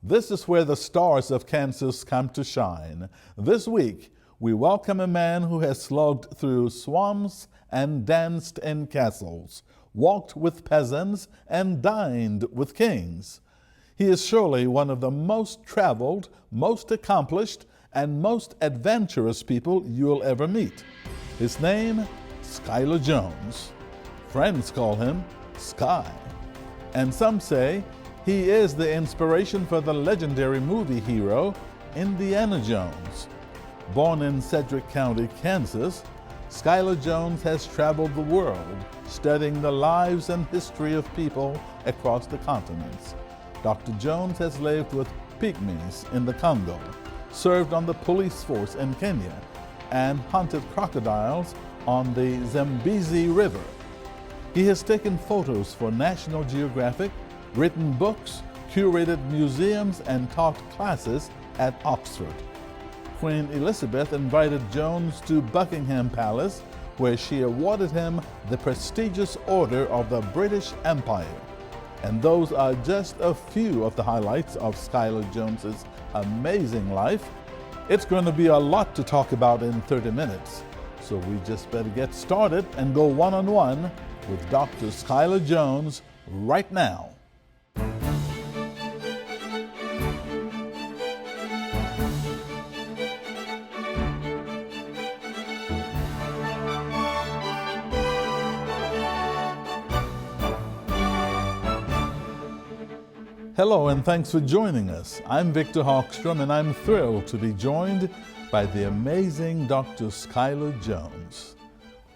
This is where the stars of Kansas come to shine. This week, we welcome a man who has slogged through swamps and danced in castles, walked with peasants and dined with kings. He is surely one of the most traveled, most accomplished, and most adventurous people you'll ever meet. His name, Schuyler Jones. Friends call him Sky. And some say he is the inspiration for the legendary movie hero, Indiana Jones. Born in Sedgwick County, Kansas, Schuyler Jones has traveled the world, studying the lives and history of people across the continents. Dr. Jones has lived with pygmies in the Congo, served on the police force in Kenya, and hunted crocodiles on the Zambezi River. He has taken photos for National Geographic, written books, curated museums, and taught classes at Oxford. Queen Elizabeth invited Jones to Buckingham Palace, where she awarded him the prestigious Order of the British Empire. And those are just a few of the highlights of Schuyler Jones's amazing life. It's going to be a lot to talk about in 30 minutes, so we just better get started and go one-on-one with Dr. Schuyler Jones right now. Hello, and thanks for joining us. I'm Victor Hogstrom, and I'm thrilled to be joined by the amazing Dr. Schuyler Jones.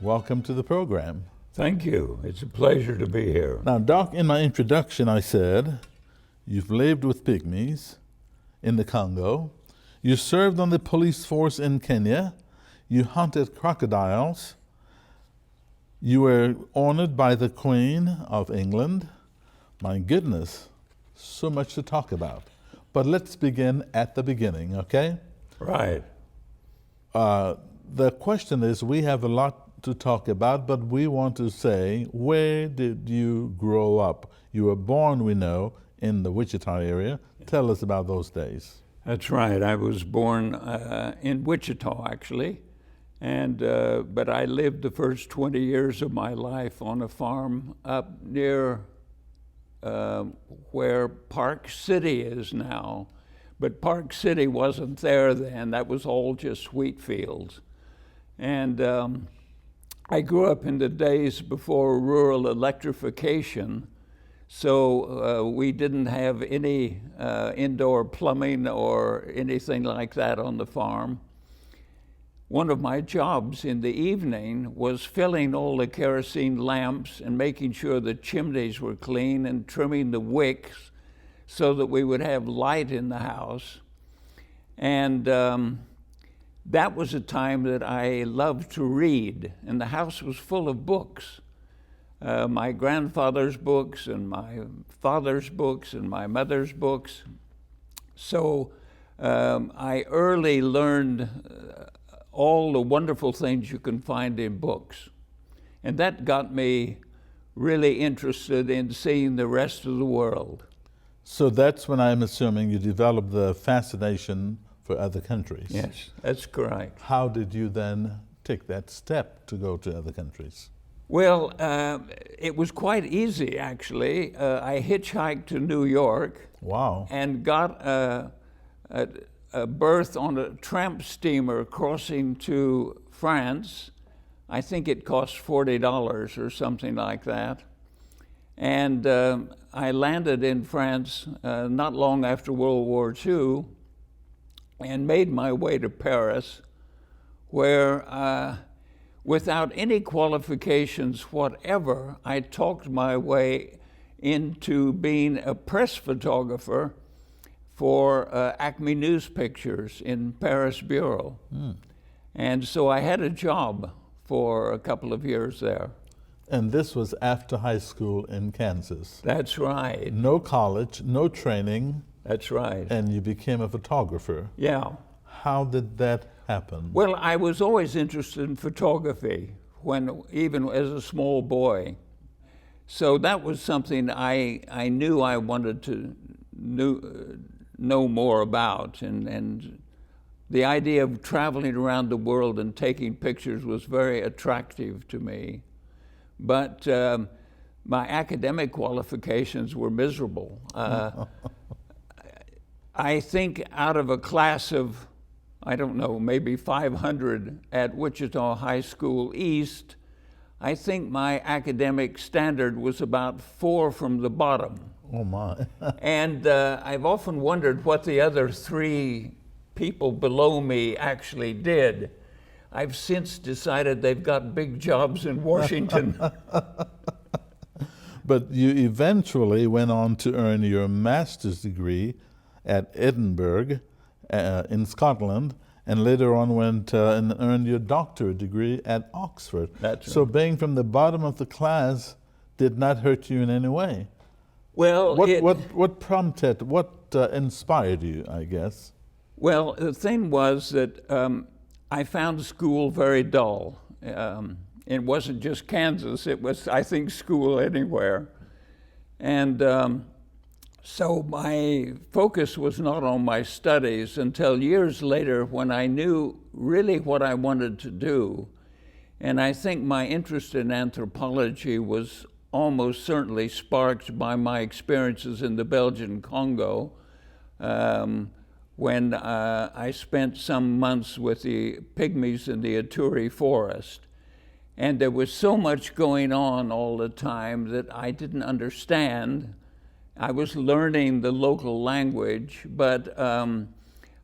Welcome to the program. Thank you. It's a pleasure to be here. Now, Doc, in my introduction, I said you've lived with pygmies in the Congo, you served on the police force in Kenya, you hunted crocodiles, you were honored by the Queen of England. My goodness. So much to talk about. But let's begin at the beginning, okay? Right. The question is, we have a lot to talk about, but we want to say, where did you grow up? You were born, we know, in the Wichita area. Tell us about those days. That's right. I was born in Wichita, actually, and but I lived the first 20 years of my life on a farm up near where Park City is now. But Park City wasn't there then. That was all just wheat fields. And I grew up in the days before rural electrification, so we didn't have any indoor plumbing or anything like that on the farm. One of my jobs in the evening was filling all the kerosene lamps and making sure the chimneys were clean and trimming the wicks so that we would have light in the house. And that was a time that I loved to read, and the house was full of books. My grandfather's books and my father's books and my mother's books. So I early learned all the wonderful things you can find in books. And that got me really interested in seeing the rest of the world. So that's when I'm assuming you developed the fascination for other countries. Yes, that's correct. How did you then take that step to go to other countries? Well, it was quite easy, actually. I hitchhiked to New York. Wow. And got a berth on a tramp steamer crossing to France. I think it cost $40 or something like that. And I landed in France not long after World War II and made my way to Paris, where without any qualifications whatever, I talked my way into being a press photographer for Acme News Pictures in Paris Bureau. And so I had a job for a couple of years there. And this was after high school in Kansas. That's right. No college, no training. That's right. And you became a photographer. Yeah. How did that happen? Well, I was always interested in photography, even as a small boy. So that was something I knew I wanted to know more about. And the idea of traveling around the world and taking pictures was very attractive to me. But my academic qualifications were miserable. I think out of a class of, I don't know, maybe 500 at Wichita High School East, I think my academic standard was about 4 from the bottom. Oh my. And I've often wondered what the other 3 people below me actually did. I've since decided they've got big jobs in Washington. But you eventually went on to earn your master's degree at Edinburgh in Scotland, and later on went and earned your doctorate degree at Oxford. That's so right. being from the bottom of the class did not hurt you in any way. Well, What prompted, what inspired you, I guess? Well, the thing was that I found school very dull. It wasn't just Kansas, it was, I think, school anywhere. And so my focus was not on my studies until years later when I knew really what I wanted to do. And I think my interest in anthropology was almost certainly sparked by my experiences in the Belgian Congo, when I spent some months with the pygmies in the Ituri forest. And there was so much going on all the time that I didn't understand. I was learning the local language, but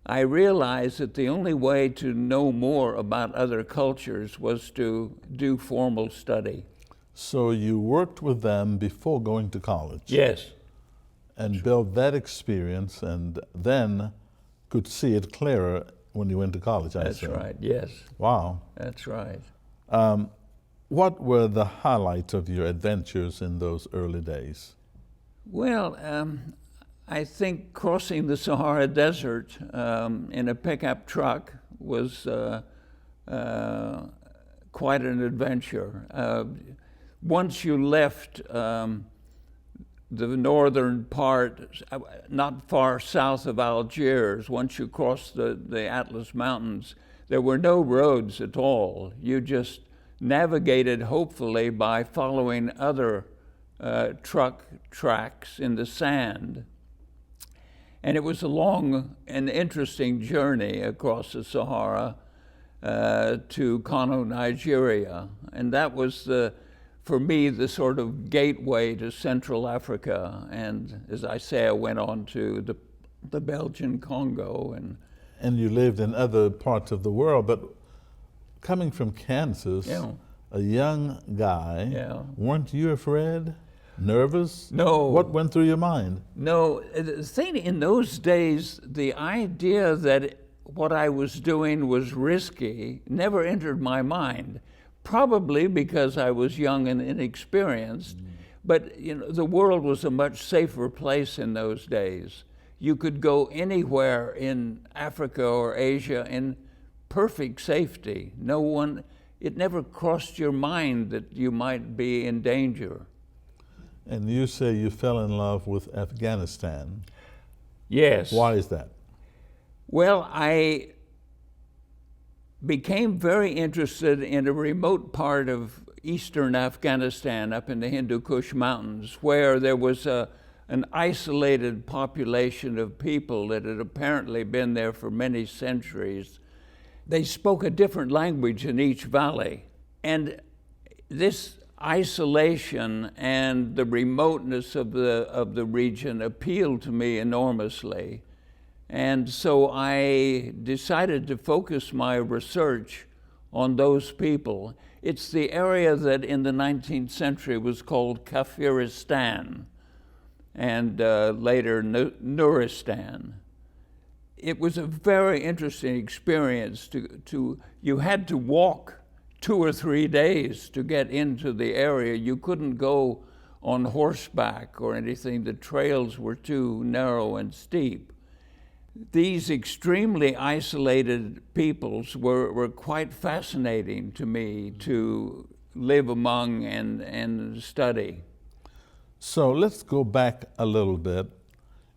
I realized that the only way to know more about other cultures was to do formal study. So you worked with them before going to college? Yes. And built that experience, and then could see it clearer when you went to college, I That's assume. right, yes. Wow. That's right. What were the highlights of your adventures in those early days? Well, I think crossing the Sahara Desert in a pickup truck was quite an adventure. Once you left the northern part, not far south of Algiers, once you crossed the Atlas Mountains, there were no roads at all. You just navigated, hopefully, by following other truck tracks in the sand. And it was a long and interesting journey across the Sahara to Kano, Nigeria. And that was, for me, the sort of gateway to Central Africa. And as I say, I went on to the Belgian Congo. And you lived in other parts of the world, but coming from Kansas, Yeah. a young guy, Yeah. weren't you afraid? Nervous? No. What went through your mind? No, the thing in those days, the idea that what I was doing was risky never entered my mind. Probably because I was young and inexperienced, but the world was a much safer place in those days. You could go anywhere in Africa or Asia in perfect safety. It never crossed your mind that you might be in danger. And you say you fell in love with Afghanistan. Yes. Why is that? Well, I became very interested in a remote part of eastern Afghanistan, up in the Hindu Kush Mountains, where there was an isolated population of people that had apparently been there for many centuries. They spoke a different language in each valley. And this isolation and the remoteness of the region appealed to me enormously. And so I decided to focus my research on those people. It's the area that in the 19th century was called Kafiristan, and later Nuristan. It was a very interesting experience. You had to walk 2 or 3 days to get into the area. You couldn't go on horseback or anything. The trails were too narrow and steep. These extremely isolated peoples were quite fascinating to me to live among and study. So let's go back a little bit.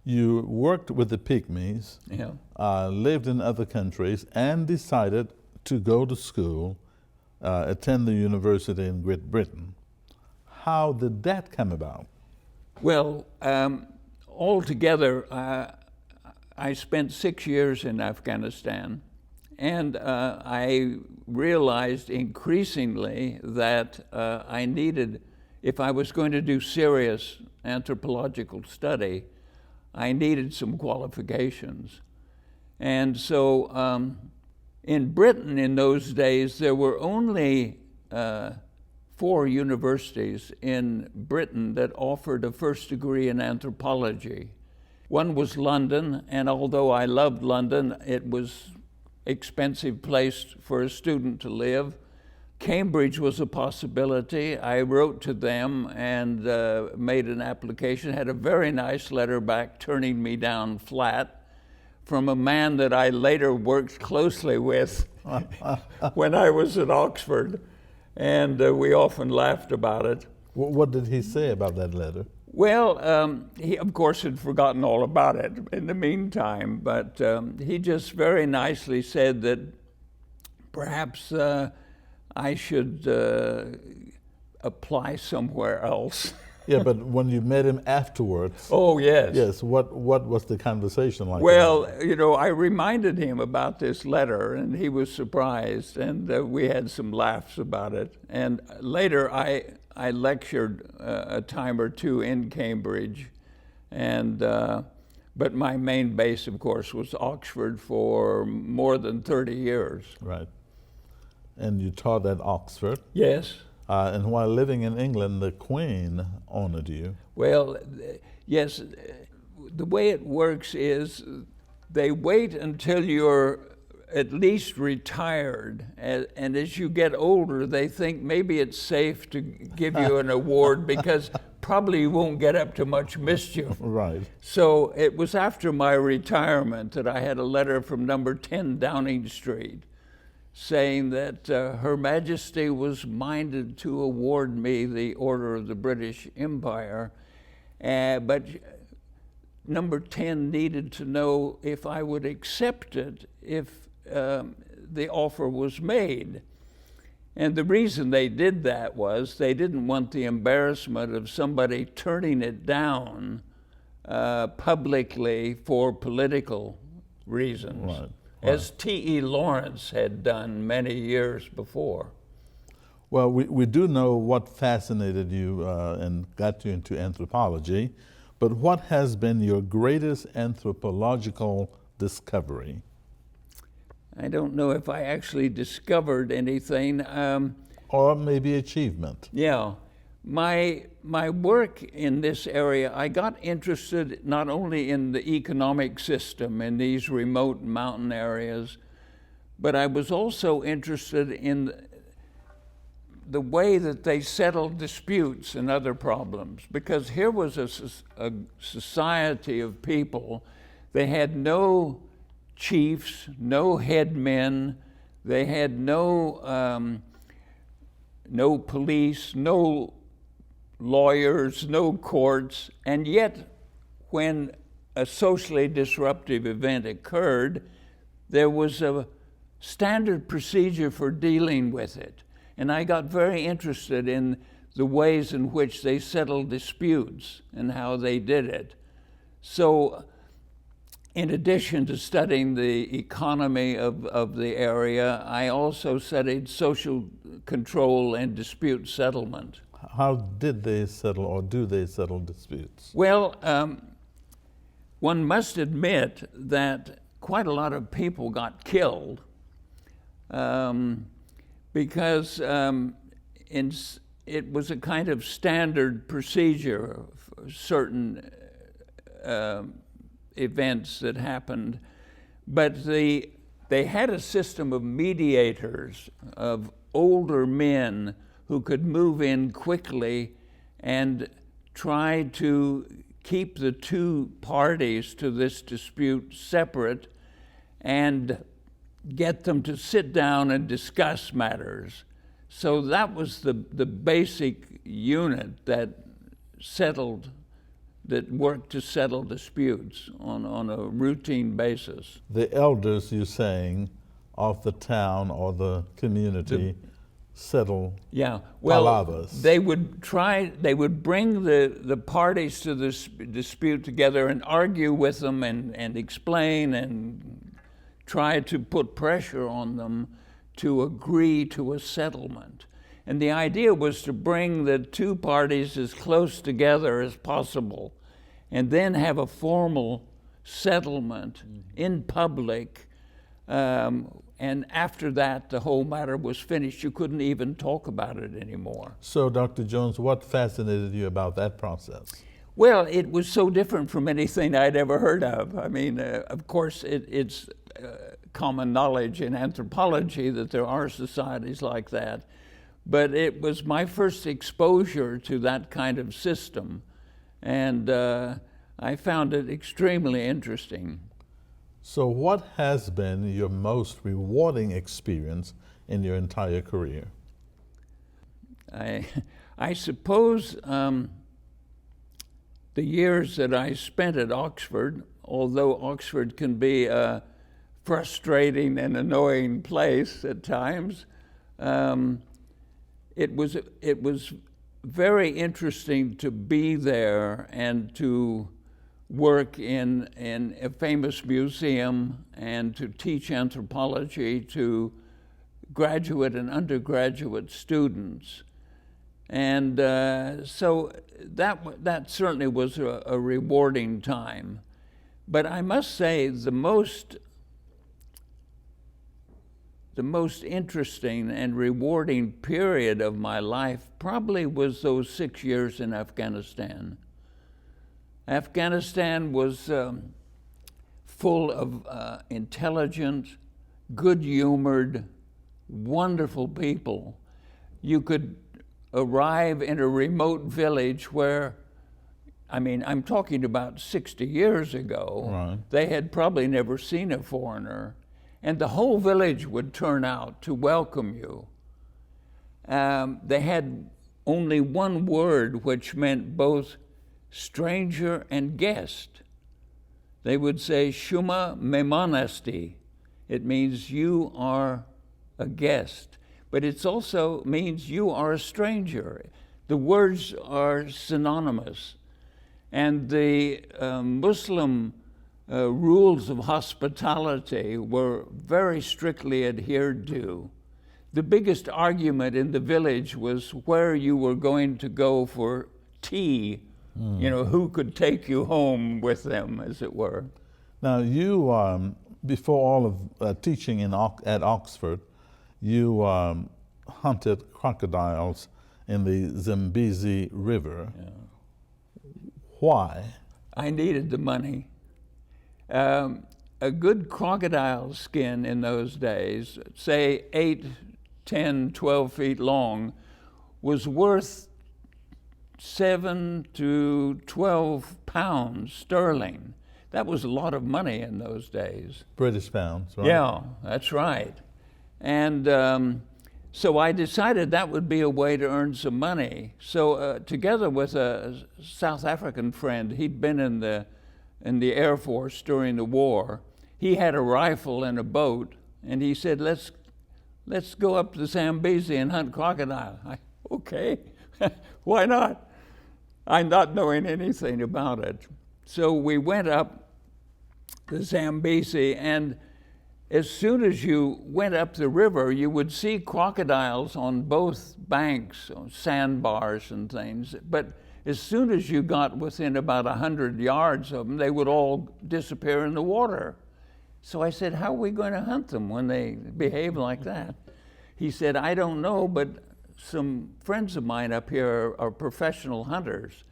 You worked with the Pygmies, Yeah. lived in other countries, and decided to go to school, attend the university in Great Britain. How did that come about? Well, altogether, I spent 6 years in Afghanistan, and I realized increasingly that I needed, if I was going to do serious anthropological study, I needed some qualifications. And so in Britain in those days, there were only 4 universities in Britain that offered a first degree in anthropology. One was London, and although I loved London, it was expensive place for a student to live. Cambridge was a possibility. I wrote to them and made an application, had a very nice letter back turning me down flat from a man that I later worked closely with when I was at Oxford, and we often laughed about it. What did he say about that letter? Well, he of course had forgotten all about it in the meantime, but he just very nicely said that perhaps I should apply somewhere else. Yeah, but when you met him afterwards, Oh, yes. yes, what was the conversation like? Well, you know, I reminded him about this letter, and he was surprised, and we had some laughs about it. And later, I lectured a time or two in Cambridge, and but my main base, of course, was Oxford for more than 30 years. Right. And you taught at Oxford. Yes. And while living in England, the Queen honored you. Well, yes, the way it works is they wait until you're at least retired, and as you get older, they think maybe it's safe to give you an award because probably you won't get up to much mischief. Right. So it was after my retirement that I had a letter from number 10 Downing Street saying that Her Majesty was minded to award me the Order of the British Empire, but number 10 needed to know if I would accept it if the offer was made. And the reason they did that was they didn't want the embarrassment of somebody turning it down publicly for political reasons. Right. As T.E. Lawrence had done many years before. Well, we do know what fascinated you and got you into anthropology, but what has been your greatest anthropological discovery? I don't know if I actually discovered anything. Or maybe achievement. Yeah. My work in this area, I got interested not only in the economic system in these remote mountain areas, but I was also interested in the way that they settled disputes and other problems. Because here was a society of people. They had no chiefs, no headmen, they had no police, no lawyers, no courts, and yet when a socially disruptive event occurred, there was a standard procedure for dealing with it. And I got very interested in the ways in which they settled disputes and how they did it. So in addition to studying the economy of the area, I also studied social control and dispute settlement. How did they settle, or do they settle disputes? Well, one must admit that quite a lot of people got killed because it was a kind of standard procedure for certain events that happened. But they had a system of mediators, of older men who could move in quickly and try to keep the two parties to this dispute separate and get them to sit down and discuss matters. So that was the basic unit that settled that worked to settle disputes on a routine basis. The elders, you're saying, of the town or the community settle Yeah, well, palavas. they would bring the parties to this dispute together and argue with them and explain and try to put pressure on them to agree to a settlement. And the idea was to bring the two parties as close together as possible and then have a formal settlement in public. And after that, the whole matter was finished. You couldn't even talk about it anymore. So, Dr. Jones, what fascinated you about that process? Well, it was so different from anything I'd ever heard of. I mean, of course, it's common knowledge in anthropology that there are societies like that. But it was my first exposure to that kind of system. And I found it extremely interesting. So what has been your most rewarding experience in your entire career? I suppose the years that I spent at Oxford, although Oxford can be a frustrating and annoying place at times, it was very interesting to be there and to work in a famous museum and to teach anthropology to graduate and undergraduate students. And so that certainly was a rewarding time. But I must say the most interesting and rewarding period of my life probably was those 6 years in Afghanistan. Afghanistan was full of intelligent, good-humored, wonderful people. You could arrive in a remote village where, I mean, I'm talking about 60 years ago. Right. They had probably never seen a foreigner, and the whole village would turn out to welcome you. They had only one word which meant both stranger and guest. They would say, Shuma Memanasti. It means you are a guest, but it also means you are a stranger. The words are synonymous. And the Muslim rules of hospitality were very strictly adhered to. The biggest argument in the village was where you were going to go for tea. You know, who could take you home with them, as it were. Now, you, before all of teaching at Oxford, you hunted crocodiles in the Zambezi River. Yeah. Why? I needed the money. A good crocodile skin in those days, say 8, 10, 12 feet long, was worth 7 to 12 pounds sterling. That was a lot of money in those days. British pounds, right? Yeah, that's right. And so I decided that would be a way to earn some money. So together with a South African friend, he'd been in the Air Force during the war. He had a rifle and a boat, and he said, let's go up the Zambezi and hunt crocodile. Okay, why not? I'm not knowing anything about it. So we went up the Zambezi, and as soon as you went up the river, you would see crocodiles on both banks, on sandbars and things. But as soon as you got within about 100 yards of them, they would all disappear in the water. So I said, how are we going to hunt them when they behave like that? He said, I don't know, but some friends of mine up here are professional hunters.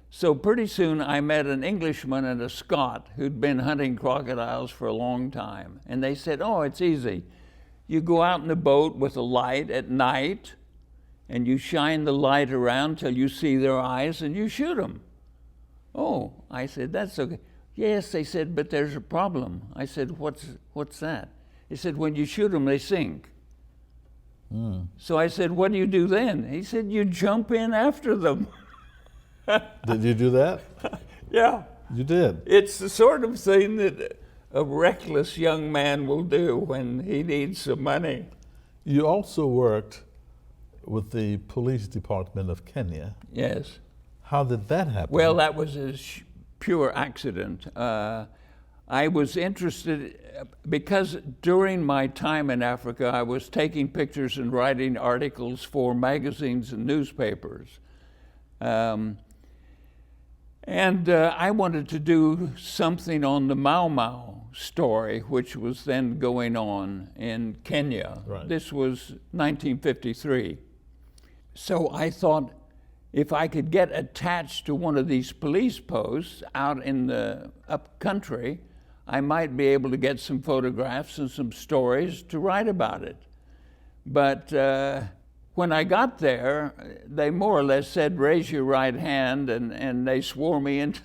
So pretty soon I met an Englishman and a Scot who'd been hunting crocodiles for a long time. And they said, oh, it's easy. You go out in the boat with a light at night, and you shine the light around till you see their eyes, and you shoot them. Oh, I said, that's okay. Yes, they said, but there's a problem. I said, what's that? They said, when you shoot them, they sink. So I said, what do you do then? He said, you jump in after them. Did you do that? Yeah. You did. It's the sort of thing that a reckless young man will do when he needs some money. You also worked with the police department of Kenya. Yes. How did that happen? Well, that was a pure accident. I was interested because during my time in Africa, I was taking pictures and writing articles for magazines and newspapers. I wanted to do something on the Mau Mau story, which was then going on in Kenya. Right. This was 1953. So I thought if I could get attached to one of these police posts out in the up country, I might be able to get some photographs and some stories to write about it. But when I got there, they more or less said, raise your right hand, and they swore me into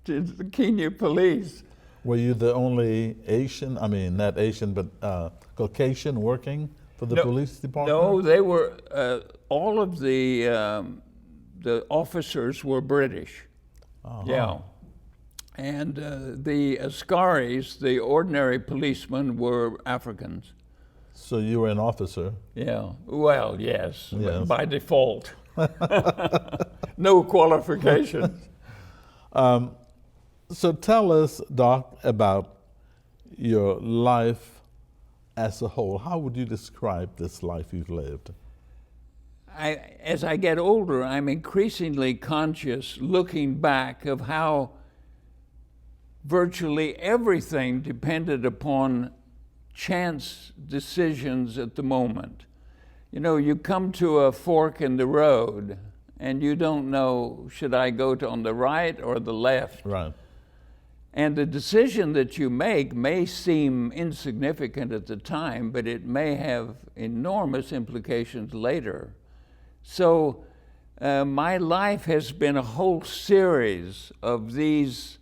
the Kenya police. Were you the only Asian, I mean, not Asian, but Caucasian working for the police department? No, they were, all of the officers were British. Uh-huh. Yeah. And the Askaris, the ordinary policemen, were Africans. So you were an officer? Yeah, well, yes. Yes. By default. No qualifications. So tell us, Doc, about your life as a whole. How would you describe this life you've lived? As I get older, I'm increasingly conscious, looking back, of how virtually everything depended upon chance decisions at the moment. You know, you come to a fork in the road and you don't know, should I go on the right or the left? Right. And the decision that you make may seem insignificant at the time, but it may have enormous implications later. So my life has been a whole series of these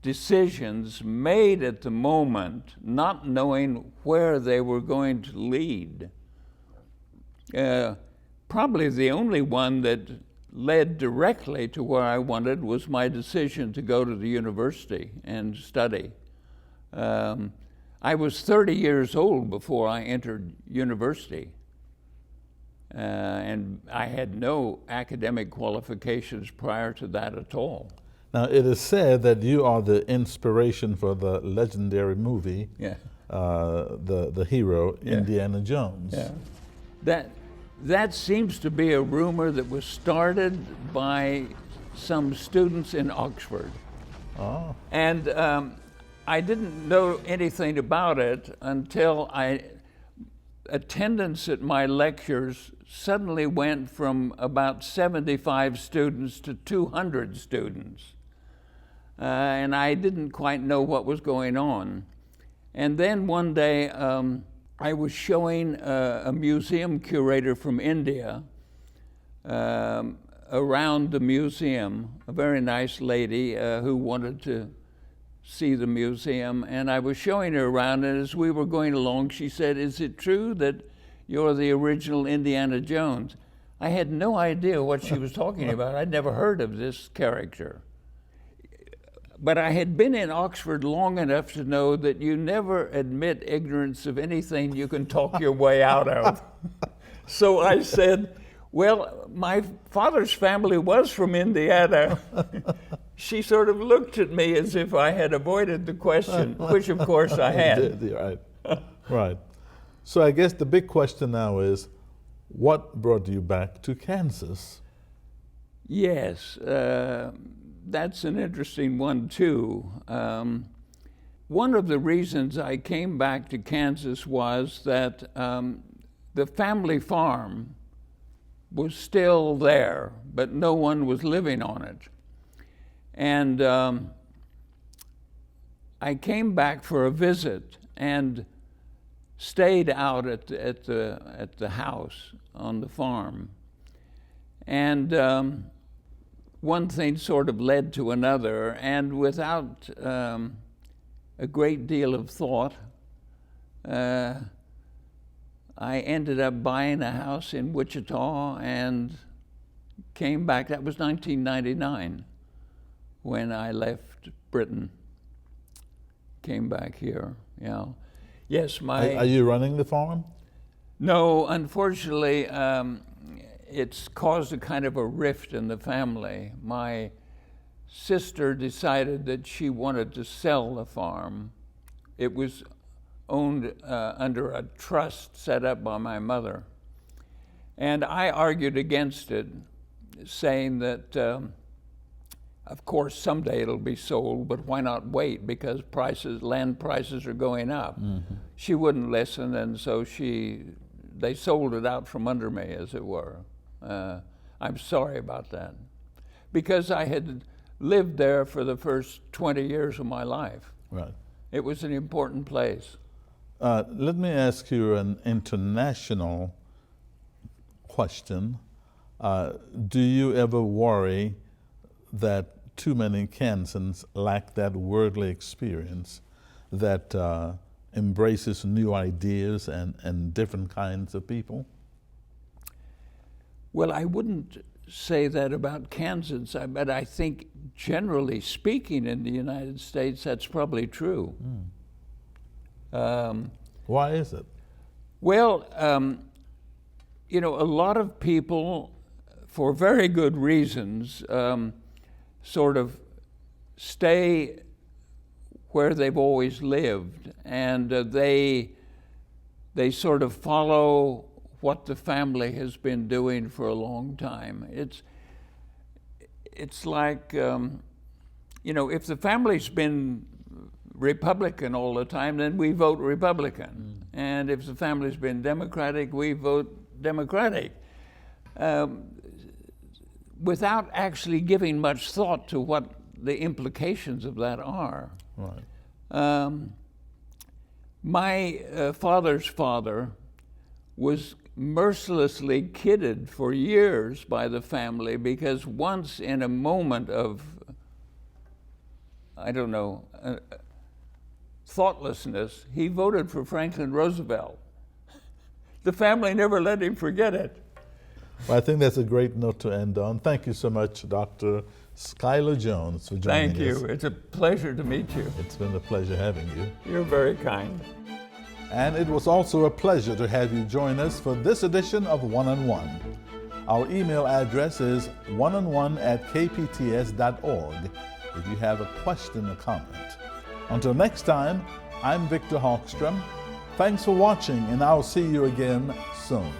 decisions made at the moment, not knowing where they were going to lead. Probably the only one that led directly to where I wanted was my decision to go to the university and study. I was 30 years old before I entered university, and I had no academic qualifications prior to that at all. Now, it is said that you are the inspiration for the legendary movie, Yeah. the hero, Yeah. Indiana Jones. Yeah. That seems to be a rumor that was started by some students in Oxford. Oh. And I didn't know anything about it until attendance at my lectures suddenly went from about 75 students to 200 students. And I didn't quite know what was going on. And then one day, I was showing a museum curator from India around the museum, a very nice lady who wanted to see the museum, and I was showing her around, and as we were going along, she said, "Is it true that you're the original Indiana Jones?" I had no idea what she was talking about. I'd never heard of this character. But I had been in Oxford long enough to know that you never admit ignorance of anything you can talk your way out of. So I said, well, my father's family was from Indiana. She sort of looked at me as if I had avoided the question, which of course I had. Right. Right. So I guess the big question now is, what brought you back to Kansas? Yes. That's an interesting one, too. One of the reasons I came back to Kansas was that the family farm was still there, but no one was living on it. And I came back for a visit and stayed out at the house on the farm. And one thing sort of led to another, and without a great deal of thought, I ended up buying a house in Wichita and came back. That was 1999. when I left Britain, came back here. Yeah. Yes, Are you running the farm? No, unfortunately, it's caused a kind of a rift in the family. My sister decided that she wanted to sell the farm. It was owned under a trust set up by my mother. And I argued against it, saying that, of course, someday it'll be sold, but why not wait? Because land prices are going up. Mm-hmm. She wouldn't listen, and so they sold it out from under me, as it were. I'm sorry about that, because I had lived there for the first 20 years of my life. Right. It was an important place. Let me ask you an international question. Do you ever worry that too many Kansans lack that worldly experience that embraces new ideas and different kinds of people? Well, I wouldn't say that about Kansans, but I think generally speaking in the United States, that's probably true. Why is it? Well, a lot of people, for very good reasons, sort of stay where they've always lived, and they sort of follow what the family has been doing for a long time. It's like, if the family's been Republican all the time, then we vote Republican. And if the family's been Democratic, we vote Democratic. Without actually giving much thought to what the implications of that are. Right. My father's father was mercilessly kidded for years by the family because once in a moment of, thoughtlessness, he voted for Franklin Roosevelt. The family never let him forget it. Well, I think that's a great note to end on. Thank you so much, Dr. Schuyler Jones, for joining us. Thank you. It's a pleasure to meet you. It's been a pleasure having you. You're very kind. And it was also a pleasure to have you join us for this edition of One-on-One. Our email address is oneonone@kpts.org if you have a question or comment. Until next time, I'm Victor Hogstrom. Thanks for watching, and I'll see you again soon.